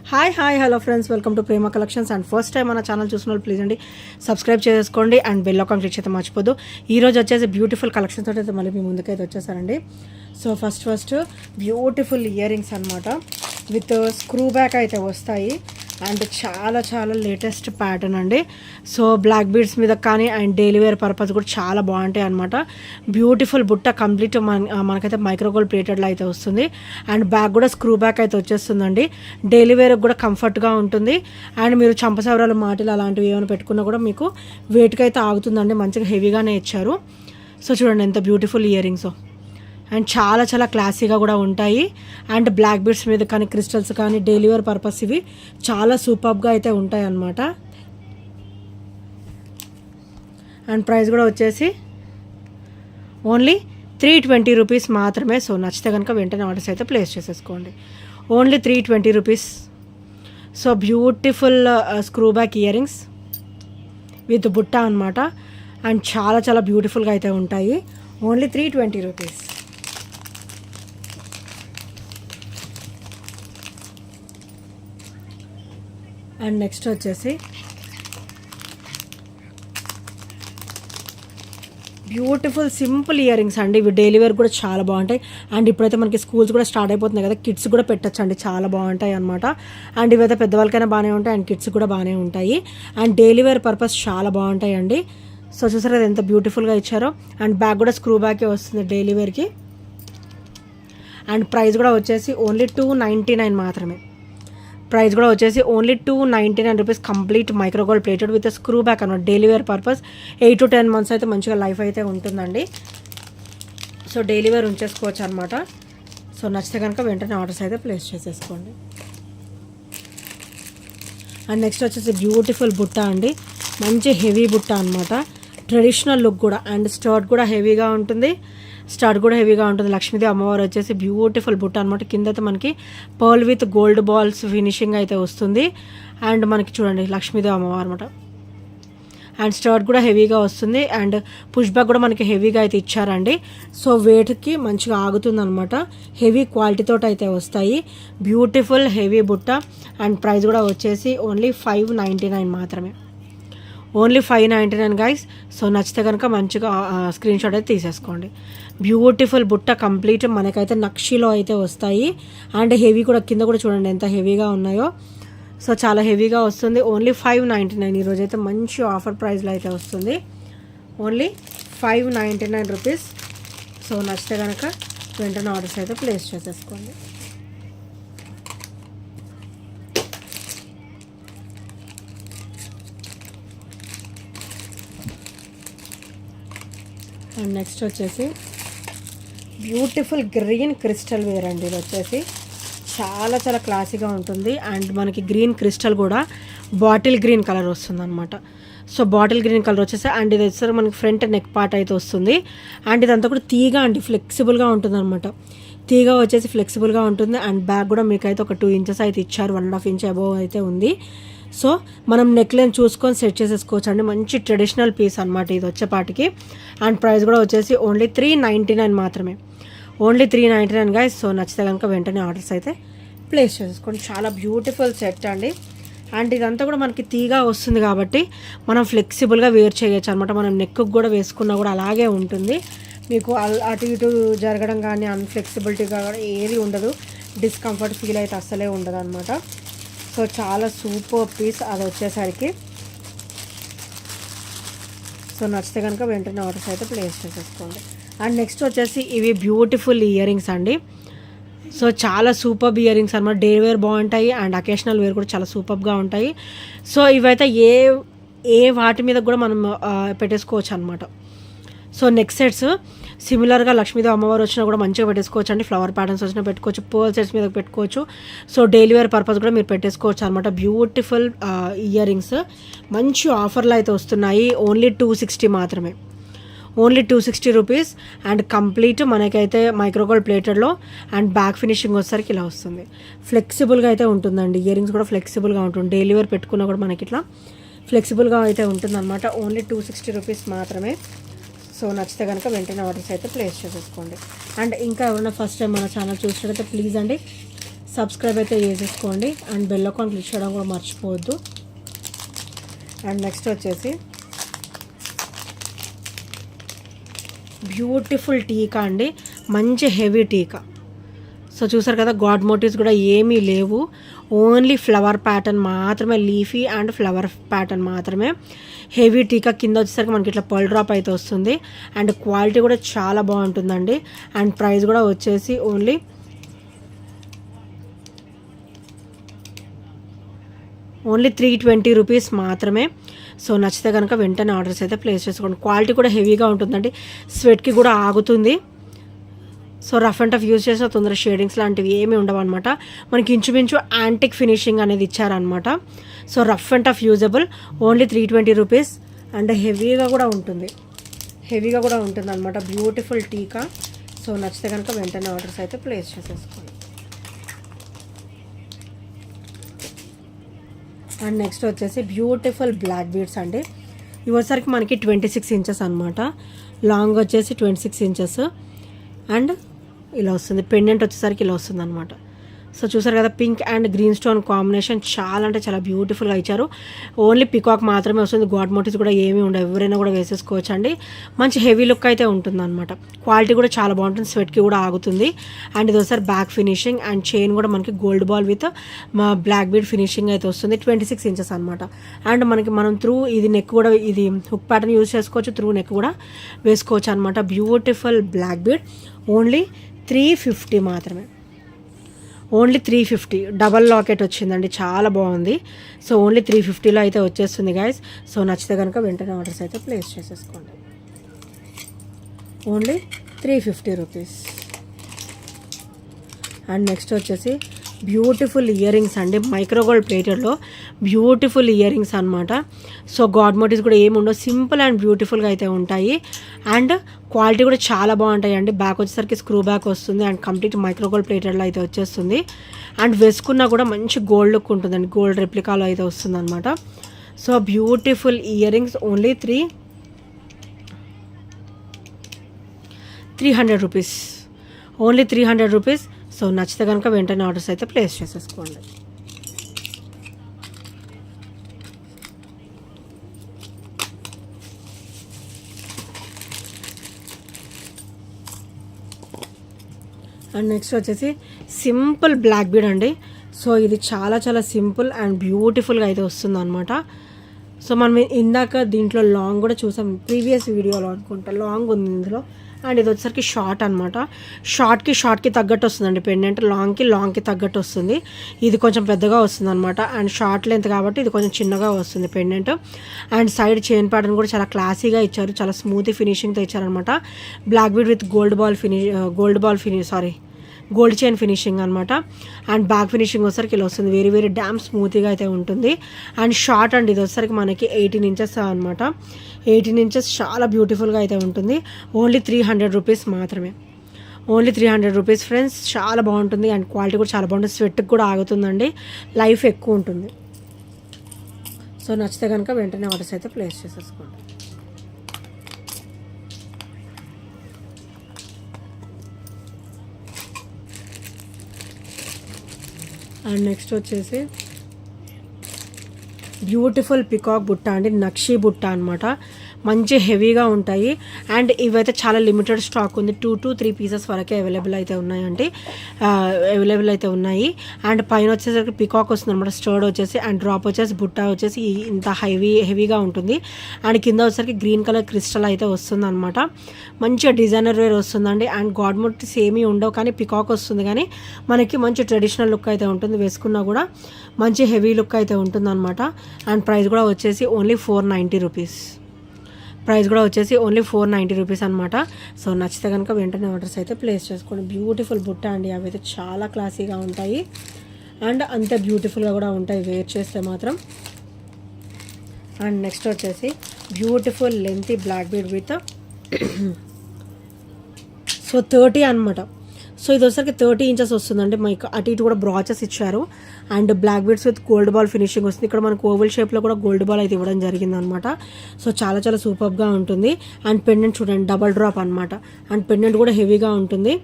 Hi hello friends, welcome to Prema collections. And first time మన channel చూసిన వాళ్ళు please అండి సబ్స్క్రైబ్ చేసుకోండి అండ్ బెల్ ఐకాన్ క్లిక్ చేస్తే మర్చిపోదు. ఈరోజు వచ్చేసి బ్యూటిఫుల్ కలెక్షన్స్ తోటి అయితే మళ్ళీ మీ ముందుకైతే వచ్చేసారండి. So first beautiful ear rings అనమాట విత్ స్క్రూ బ్యాక్ అయితే వస్తాయి అండ్ చాలా లేటెస్ట్ ప్యాటర్న్ అండి. సో బ్లాక్ బీడ్స్ మీద కానీ అండ్ డైలీ వేర్ పర్పస్ కూడా చాలా బాగుంటాయి అనమాట. బ్యూటిఫుల్ బుట్ట కంప్లీట్ మనకైతే మైక్రోగోల్డ్ ప్లేటెడ్లో అయితే వస్తుంది అండ్ బ్యాక్ కూడా స్క్రూ బ్యాక్ అయితే వచ్చేస్తుందండి. డైలీ వేర్ కూడా కంఫర్ట్గా ఉంటుంది అండ్ మీరు చంపసవరాలు మాటలు అలాంటివి ఏమైనా పెట్టుకున్నా కూడా మీకు వెయిట్కి అయితే ఆగుతుందండి. మంచిగా హెవీగానే ఇచ్చారు. సో చూడండి ఎంత బ్యూటిఫుల్ ఇయర్ రింగ్స్ అండ్ చాలా క్లాసీగా కూడా ఉంటాయి అండ్ బ్లాక్ బీడ్స్ మీద కానీ క్రిస్టల్స్ కానీ డైలీ వేర్ పర్పస్ ఇవి చాలా సూపర్గా అయితే ఉంటాయి అన్నమాట. అండ్ ప్రైస్ కూడా వచ్చేసి ఓన్లీ 320 రూపీస్ మాత్రమే. సో నచ్చితే కనుక వెంటనే ఆర్డర్స్ అయితే ప్లేస్ చేసేసుకోండి. Only 320 rupees. So beautiful screw back ear rings with బుట్ట అనమాట అండ్ చాలా బ్యూటిఫుల్గా అయితే ఉంటాయి. Only 320 rupees. అండ్ నెక్స్ట్ వచ్చేసి బ్యూటిఫుల్ సింపుల్ ఇయర్ రింగ్స్ అండి. ఇవి డైలీ వేర్ కూడా చాలా బాగుంటాయి అండ్ ఇప్పుడైతే మనకి స్కూల్స్ కూడా స్టార్ట్ అయిపోతున్నాయి కదా, కిడ్స్ కూడా పెట్టచ్చు అండి. చాలా బాగుంటాయి అనమాట. అండ్ ఇవైతే పెద్దవాళ్ళకైనా బాగానే ఉంటాయి అండ్ కిడ్స్ కూడా బాగానే ఉంటాయి అండ్ డైలీ వేర్ పర్పస్ చాలా బాగుంటాయి అండి. సో చూసారు కదా ఎంత బ్యూటిఫుల్గా ఇచ్చారో. అండ్ బ్యాగ్ కూడా స్క్రూ బ్యాకే వస్తుంది డైలీ వేర్కి. అండ్ ప్రైస్ కూడా వచ్చేసి ఓన్లీ 299 మాత్రమే. ప్రైస్ కూడా వచ్చేసి only 299 rupees. Complete micro gold plated with screw back అనమాట. Daily wear purpose 8 to 10 months అయితే మంచిగా లైఫ్ అయితే ఉంటుందండి. సో డైలీ వేర్ ఉంచేసుకోవచ్చు అనమాట. సో నచ్చితే కనుక వెంటనే ఆర్డర్స్ అయితే ప్లేస్ చేసేసుకోండి. అండ్ నెక్స్ట్ వచ్చేసి బ్యూటిఫుల్ బుట్ట అండి. మంచి హెవీ బుట్ట అనమాట. ట్రెడిషనల్ లుక్ కూడా అండ్ స్టర్ట్ కూడా హెవీగా ఉంటుంది. లక్ష్మీదేవి అమ్మవారు వచ్చేసి బ్యూటిఫుల్ బుట్ట అనమాట. కింద అయితే మనకి pearl with gold balls finishing అయితే వస్తుంది అండ్ మనకి చూడండి లక్ష్మీదేవి అమ్మవారు అనమాట. అండ్ స్టర్ట్ కూడా హెవీగా వస్తుంది అండ్ పుష్ బ్యాక్ కూడా మనకి హెవీగా అయితే ఇచ్చారండి. సో వెయిట్కి మంచిగా ఆగుతుంది అనమాట. హెవీ క్వాలిటీతో అయితే వస్తాయి. బ్యూటిఫుల్ హెవీ బుట్ట అండ్ ప్రైస్ కూడా వచ్చేసి ఓన్లీ 599 మాత్రమే. Only 599 guys. సో నచ్చితే కనుక మంచిగా స్క్రీన్ షాట్ అయితే తీసేసుకోండి. బ్యూటిఫుల్ బుట్ట కంప్లీట్ మనకైతే నక్షిలో అయితే వస్తాయి అండ్ హెవీ కూడా కింద కూడా చూడండి ఎంత హెవీగా ఉన్నాయో. సో చాలా హెవీగా వస్తుంది. ఓన్లీ 599. ఈరోజు అయితే మంచి ఆఫర్ ప్రైస్లో అయితే వస్తుంది. Only 599 rupees. సో నచ్చితే కనుక వెంటనే ఆర్డర్స్ అయితే ప్లేస్ చేసేసుకోండి. అండ్ నెక్స్ట్ వచ్చేసి బ్యూటిఫుల్ గ్రీన్ క్రిస్టల్ వేర్ అండి. ఇది వచ్చేసి చాలా క్లాసీగా ఉంటుంది అండ్ మనకి గ్రీన్ క్రిస్టల్ కూడా బాటిల్ గ్రీన్ కలర్ వస్తుంది అనమాట. సో బాటిల్ గ్రీన్ కలర్ వచ్చేసి అండ్ ఇది వచ్చేసరికి మనకి ఫ్రంట్ నెక్ పార్ట్ అయితే వస్తుంది అండ్ ఇదంతా కూడా తీగ అండి, ఫ్లెక్సిబుల్గా ఉంటుంది అనమాట. తీగ వచ్చేసి ఫ్లెక్సిబుల్గా ఉంటుంది అండ్ బ్యాక్ కూడా మీకు అయితే ఒక 2 inches అయితే ఇచ్చారు. 1.5 inch అబోవ్ అయితే ఉంది. సో మనం నెక్ లైన్ చూసుకొని సెట్ చేసేసుకోవచ్చు అండి. మంచి ట్రెడిషనల్ పీస్ అనమాట ఇది వచ్చేపాటికి. అండ్ ప్రైస్ కూడా వచ్చేసి ఓన్లీ 399 మాత్రమే. Only 399 guys. సో నచ్చితే కనుక వెంటనే ఆర్డర్స్ అయితే ప్లేస్ చేసేసుకోండి. చాలా బ్యూటిఫుల్ సెట్ అండి. అండ్ ఇదంతా కూడా మనకి తీగా వస్తుంది కాబట్టి మనం ఫ్లెక్సిబుల్గా వేర్ చేయొచ్చు అనమాట. మనం నెక్కు కూడా వేసుకున్నా కూడా అలాగే ఉంటుంది. మీకు అటు ఇటు జరగడం కానీ అన్ఫ్లెక్సిబిలిటీగా కానీ ఏది ఉండదు. డిస్కంఫర్ట్ ఫీల్ అయితే అస్సలే ఉండదు అనమాట. సో చాలా సూపర్ పీస్ అది వచ్చేసరికి. సో నచ్చితే కనుక వెంటనే ఆర్డర్స్ అయితే ప్లేస్ చేసేసుకోండి. అండ్ నెక్స్ట్ వచ్చేసి ఇవి బ్యూటిఫుల్ ఇయర్ రింగ్స్ అండి. సో చాలా సూపర్ ఇయర్ రింగ్స్ అనమాట. డే వేర్ బాగుంటాయి అండ్ అకేషనల్ వేర్ కూడా చాలా సూపర్గా ఉంటాయి. సో ఇవైతే ఏ వాటి మీద కూడా మనం పెట్టేసుకోవచ్చు అనమాట. సో నెక్ సెట్స్ సిమిలర్గా లక్ష్మీదేవి అమ్మవారు వచ్చినా కూడా మంచిగా పెట్టేసుకోవచ్చు అండి. ఫ్లవర్ ప్యాటర్న్స్ వచ్చినా పెట్టుకోవచ్చు, పర్ల్ సెట్స్ మీద పెట్టుకోవచ్చు. సో డైలీ వేర్ పర్పస్ కూడా మీరు పెట్టేసుకోవచ్చు అనమాట. బ్యూటిఫుల్ ఇయర్ రింగ్స్ మంచి ఆఫర్లు అయితే వస్తున్నాయి. ఓన్లీ 260 మాత్రమే. ఓన్లీ 260 రూపీస్ అండ్ కంప్లీట్ మనకైతే మైక్రోగోల్డ్ ప్లేటెడ్లో అండ్ బ్యాక్ ఫినిషింగ్ వచ్చేసరికి ఇలా వస్తుంది. ఫ్లెక్సిబుల్గా అయితే ఉంటుందండి. ఇయర్ రింగ్స్ కూడా ఫ్లెక్సిబుల్గా ఉంటుంది. డైలీ వేర్ పెట్టుకున్నా కూడా మనకి ఇట్లా ఫ్లెక్సిబుల్గా అయితే ఉంటుందన్నమాట. ఓన్లీ 260 రూపీస్ మాత్రమే. సో నచ్చితే కనుక వెంటనే ఆర్డర్స్ అయితే ప్లేస్ చేసేసుకోండి. అండ్ ఇంకా ఎవరైనా ఫస్ట్ టైం మన ఛానల్ చూసినట్లయితే ప్లీజ్ అండి సబ్స్క్రైబ్ అయితే చేసేసుకోండి అండ్ బెల్ ఐకాన్ క్లిక్ చేయడం కూడా మర్చిపోవద్దు. అండ్ నెక్స్ట్ వచ్చేసి బ్యూటిఫుల్ టీకా అండి, మంచి హెవీ టీకా. సో చూసారు కదా, గాడ్ మోటివ్స్ కూడా ఏమీ లేవు, ఓన్లీ ఫ్లవర్ ప్యాటర్న్ మాత్రమే, లీఫీ అండ్ ఫ్లవర్ ప్యాటర్న్ మాత్రమే. హెవీ టీకా కింద వచ్చేసరికి మనకి ఇట్లా పర్ల్ డ్రాప్ అయితే వస్తుంది అండ్ క్వాలిటీ కూడా చాలా బాగుంటుందండి. అండ్ ప్రైస్ కూడా వచ్చేసి ఓన్లీ ₹320 మాత్రమే. సో నచ్చితే కనుక వెంటనే ఆర్డర్స్ అయితే ప్లేస్ చేసుకోండి. క్వాలిటీ కూడా హెవీగా ఉంటుందండి, స్వెట్కి కూడా ఆగుతుంది. So rough and tough use చేసిన తొందర షేడింగ్స్ లాంటివి ఏమీ ఉండవు అనమాట. మనకి ఇంచుమించు యాంటిక్ ఫినిషింగ్ అనేది ఇచ్చారనమాట. So rough and tough usable, only ₹320 and హెవీగా కూడా ఉంటుంది అనమాట. బ్యూటిఫుల్ టీకా. సో నచ్చితే కనుక వెంటనే ఆర్డర్స్ అయితే ప్లేస్ చేసేసుకోండి. అండ్ నెక్స్ట్ వచ్చేసి బ్యూటిఫుల్ బ్లాక్ బీడ్స్ అండి. ఇవసరికి మనకి 26 ఇంచెస్ అనమాట, లాంగ్ వచ్చేసి 26 ఇంచెస్ అండ్ ఇలా వస్తుంది. పెండెంట్ వచ్చేసరికి ఇలా వస్తుంది అనమాట. సో చూసారు కదా, pink and green stone combination చాలా అంటే చాలా బ్యూటిఫుల్గా ఇచ్చారు. ఓన్లీ పికాక్ మాత్రమే వస్తుంది, గాడ్ మోటివ్స్ కూడా ఏమీ ఉండవు, ఎవరైనా కూడా వేసేసుకోవచ్చు అండి. మంచి హెవీ లుక్ అయితే ఉంటుంది అనమాట. క్వాలిటీ కూడా చాలా బాగుంటుంది, స్వెట్కి కూడా ఆగుతుంది. అండ్ ఇది ఒకసారి బ్యాక్ ఫినిషింగ్ అండ్ చైన్ కూడా మనకి gold ball with black bead finishing అయితే వస్తుంది. 26 ఇంచెస్ అనమాట. అండ్ మనం త్రూ ఇది నెక్ కూడా, ఇది హుక్ ప్యాటర్న్ యూజ్ చేసుకోవచ్చు, త్రూ నెక్ కూడా వేసుకోవచ్చు అనమాట. బ్యూటిఫుల్ బ్లాక్ బీడ్, ఓన్లీ 350 మాత్రమే, ఓన్లీ 350. డబల్ లాకెట్ వచ్చిందండి, చాలా బాగుంది. సో ఓన్లీ 350లో అయితే వచ్చేస్తుంది గైస్. సో నచ్చితే కనుక వెంటనే ఆర్డర్స్ అయితే ప్లేస్ చేసేసుకోండి. ఓన్లీ ₹350. అండ్ నెక్స్ట్ వచ్చేసి బ్యూటిఫుల్ ఇయర్ రింగ్స్ అండి, మైక్రోగోల్డ్ ప్లేటెడ్లో బ్యూటిఫుల్ ఇయర్ రింగ్స్ అనమాట. సో గాడ్ మోటివ్స్ కూడా ఏమి ఉండవు, సింపుల్ అండ్ బ్యూటిఫుల్గా అయితే ఉంటాయి. అండ్ క్వాలిటీ కూడా చాలా బాగుంటాయి అండి. బ్యాక్ వచ్చేసరికి స్క్రూ బ్యాక్ వస్తుంది అండ్ కంప్లీట్ మైక్రోగోల్డ్ ప్లేటెడ్లో అయితే వచ్చేస్తుంది. అండ్ వేసుకున్నా కూడా మంచి గోల్డ్ లుక్ ఉంటుందండి, గోల్డ్ రెప్లికాలో అయితే వస్తుంది అనమాట. So beautiful ear rings, only ₹300, only ₹300. So నచ్చితే కనుక వెంటనే ఆర్డర్స్ అయితే ప్లేస్ చేసేసుకోండి. అండ్ నెక్స్ట్ వచ్చేసి సింపుల్ బ్లాక్ బీడ్ అండి. సో ఇది చాలా చాలా సింపుల్ అండ్ బ్యూటిఫుల్గా అయితే వస్తుంది అనమాట. సో మనం ఇందాక దీంట్లో లాంగ్ కూడా చూసాం, ప్రీవియస్ వీడియోలో అనుకుంటా లాంగ్ ఉంది ఇందులో. అండ్ ఇది వచ్చేసరికి షార్ట్ అనమాట. షార్ట్కి తగ్గట్టు వస్తుందండి పెండెంట్, లాంగ్కి తగ్గట్టు వస్తుంది. ఇది కొంచెం పెద్దగా వస్తుంది అనమాట. అండ్ షార్ట్ లెంత్ కాబట్టి ఇది కొంచెం చిన్నగా వస్తుంది pendant. And side chain pattern కూడా చాలా క్లాసీగా ఇచ్చారు, చాలా స్మూత్ ఫినిషింగ్తో ఇచ్చారనమాట. Black bead with gold chain finishing అనమాట. అండ్ బ్యాక్ ఫినిషింగ్ వచ్చేసరికి ఇలా వస్తుంది, వెరీ వెరీ డ్యామ్ స్మూత్గా అయితే ఉంటుంది. అండ్ షార్ట్ అండ్ ఇది వచ్చేసరికి మనకి 18 ఇంచెస్ అనమాట. 18 ఇంచెస్ చాలా బ్యూటిఫుల్గా అయితే ఉంటుంది. ఓన్లీ ₹300 మాత్రమే, ఓన్లీ ₹300 ఫ్రెండ్స్. చాలా బాగుంటుంది అండ్ క్వాలిటీ కూడా చాలా బాగుంటుంది, స్వెట్కి కూడా ఆగుతుందండి, లైఫ్ ఎక్కువ ఉంటుంది. సో నచ్చితే కనుక వెంటనే ఆర్డర్స్ అయితే ప్లేస్ చేసేసుకోండి. అండ్ నెక్స్ట్ వచ్చేసి బ్యూటిఫుల్ పికాక్ బుట్ట అండి, నక్షీ బుట్ట అనమాట. మంచి హెవీగా ఉంటాయి అండ్ ఇవైతే చాలా లిమిటెడ్ స్టాక్ ఉంది, 2 to 3 పీసెస్ వరకే అవైలబుల్ అయితే ఉన్నాయి. అండ్ పైన వచ్చేసరికి పికాక్ వస్తుంది అనమాట, స్టర్డ్ వచ్చేసి అండ్ డ్రాప్ వచ్చేసి బుట్ట వచ్చేసి ఇంత హెవీగా ఉంటుంది. అండ్ కింద వచ్చేసరికి గ్రీన్ కలర్ క్రిస్టల్ అయితే వస్తుంది అనమాట. మంచిగా డిజైనర్ వేర్ వస్తుందండి. అండ్ గాడ్ మోటివ్స్ ఏమీ ఉండవు కానీ పికాక్ వస్తుంది, కానీ మనకి మంచి ట్రెడిషనల్ లుక్ అయితే ఉంటుంది, వేసుకున్నా కూడా మంచి హెవీ లుక్ అయితే ఉంటుంది అనమాట. అండ్ ప్రైస్ కూడా వచ్చేసి ఓన్లీ ₹490 అనమాట. సో నచ్చితే కనుక వెంటనే ఆర్డర్స్ అయితే ప్లేస్ చేసుకోండి. బ్యూటిఫుల్ బుట్ట అండి, అవి అయితే చాలా క్లాసీగా ఉంటాయి అండ్ అంతే బ్యూటిఫుల్గా కూడా ఉంటాయి వేర్ చేస్తే మాత్రం. అండ్ నెక్స్ట్ వచ్చేసి beautiful lengthy black bead with so 30 అనమాట. సో ఇది వచ్చరికి 30 ఇంచెస్ వస్తుందండి. మీకు అటు ఇటు కూడా బ్రాచెస్ ఇచ్చారు and black beads with gold ball finishing వస్తుంది. ఇక్కడ మనకు ఓవల్ షేప్లో కూడా గోల్డ్ బాల్ అయితే ఇవ్వడం జరిగిందనమాట. సో చాలా చాలా సూపర్గా ఉంటుంది. అండ్ పెండెంట్ చూడండి డబల్ డ్రాప్ అనమాట. అండ్ పెండెంట్ కూడా హెవీగా ఉంటుంది.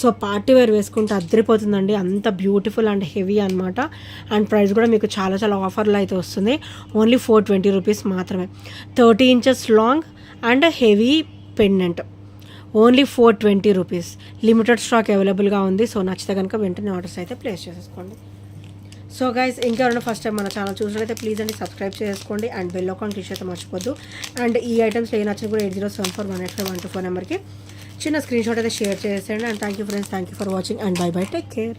సో పార్టీ వేర్ వేసుకుంటే అద్దరిపోతుందండి, అంత బ్యూటిఫుల్ అండ్ హెవీ అనమాట. అండ్ ప్రైస్ కూడా మీకు చాలా చాలా ఆఫర్లో అయితే వస్తుంది. ఓన్లీ 420 రూపీస్ మాత్రమే. 30 inches long and heavy pendant only 420 rupees. Limited stock అవైలబుల్గా ఉంది. సో నచ్చితే కనుక వెంటనే ఆర్డర్స్ అయితే ప్లేస్ చేసేసుకోండి. సో గైస్ ఇంకెవరైనా ఫస్ట్ టైం మన ఛానల్ చూసినట్లయితే ప్లీజ్ అండి సబ్స్క్రైబ్ చేసుకోండి అండ్ బెల్ ఐకాన్ క్లిక్ అయితే మర్చిపోద్దు. అండ్ ఈ ఐటమ్స్ ఏ నచ్చిన కూడా 8074185124 నెంబర్కి చిన్న స్క్రీన్ షాట్ అయితే షేర్ చేసేయండి. And thank you friends, thank you for watching and by by, take care.